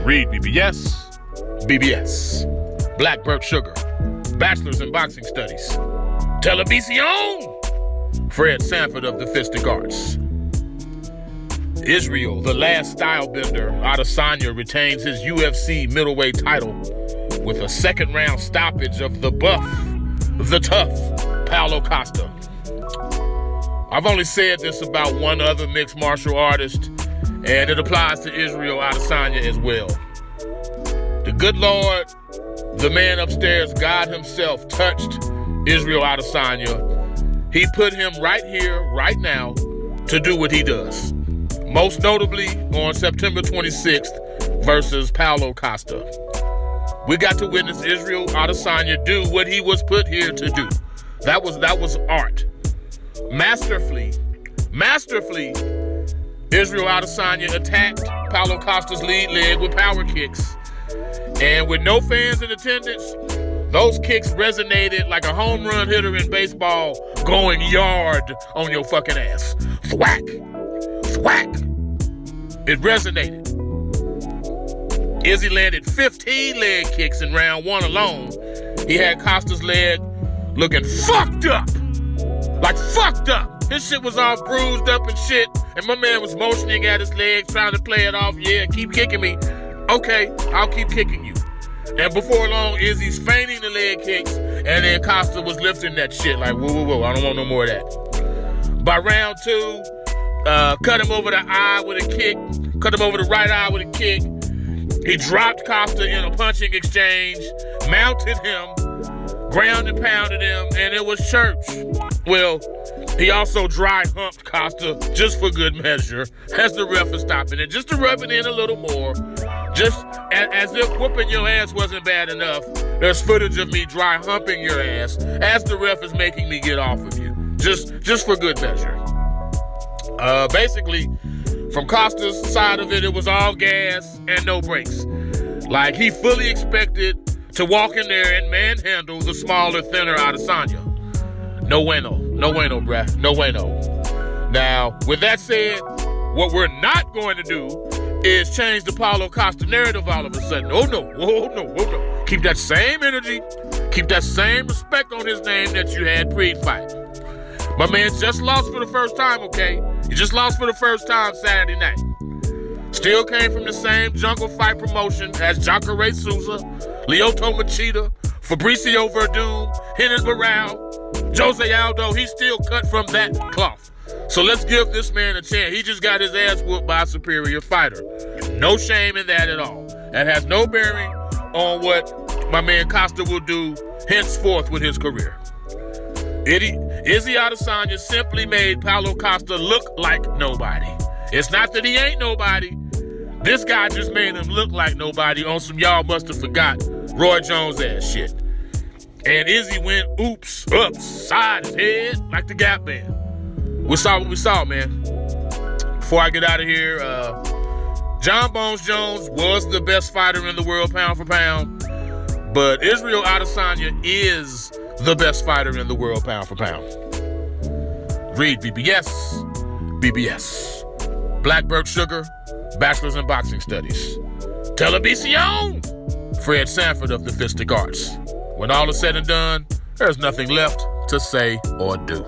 REED-BBS, BBS, Blackbird Sugar, Bachelor's in Boxing Studies, Televisión, Fred Sanford of the Fistic Arts. Israel, the last Stylebender, Adesanya retains his UFC middleweight title with a second-round stoppage of the buff, the tough, Paulo Costa. I've only said this about one other mixed martial artist, and it applies to Israel Adesanya as well. The good Lord, the man upstairs, God himself, touched Israel Adesanya. He put him right here, right now, to do what he does. Most notably on September 26th versus Paulo Costa. We got to witness Israel Adesanya do what he was put here to do. That was art. Masterfully, Israel Adesanya attacked Paulo Costa's lead leg with power kicks. And with no fans in attendance, those kicks resonated like a home run hitter in baseball going yard on your fucking ass. Thwack! Thwack! It resonated. Izzy landed 15 leg kicks in round one alone. He had Costa's leg looking fucked up. Like fucked up. His shit was all bruised up and shit. And my man was motioning at his legs, trying to play it off. Yeah, keep kicking me. Okay, I'll keep kicking you. And before long, Izzy's feigning the leg kicks. And then Costa was lifting that shit like, whoa, I don't want no more of that. By round two, cut him over the eye with a kick. Cut him over the right eye with a kick. He dropped Costa in a punching exchange, mounted him, ground and pounded him, and it was church. Well, he also dry humped Costa just for good measure as the ref was stopping it, just to rub it in a little more. Just as if whooping your ass wasn't bad enough, there's footage of me dry humping your ass as the ref is making me get off of you. Just for good measure. Basically, from Costa's side of it was all gas and no brakes. Like he fully expected to walk in there and manhandle the smaller, thinner Adesanya. No bueno, bruh. No bueno. Now, with that said, what we're not going to do is change the Paulo Costa narrative all of a sudden. Oh no. Keep that same energy, keep that same respect on his name that you had pre-fight. My man just lost for the first time, okay? He just lost for the first time Saturday night. Still came from the same jungle fight promotion as Jacare Souza, Lyoto Machida, Fabricio Verdum, Renan Barão, Jose Aldo. He's still cut from that cloth. So let's give this man a chance. He just got his ass whooped by a superior fighter. No shame in that at all. That has no bearing on what my man Costa will do henceforth with his career. Izzy Adesanya simply made Paulo Costa look like nobody. It's not that he ain't nobody. This guy just made him look like nobody on some y'all must have forgot Roy Jones ass shit. And Izzy went oops, upside his head like the Gap Band. We saw what we saw, man. Before I get out of here, John Bones Jones was the best fighter in the world pound for pound, but Israel Adesanya is the best fighter in the world pound for pound. REED-BBS, BBS, Blackbird Sugar, Bachelor's in Boxing Studies, Televisión, Fred Sanford of the Fistic Arts. When all is said and done, there's nothing left to say or do.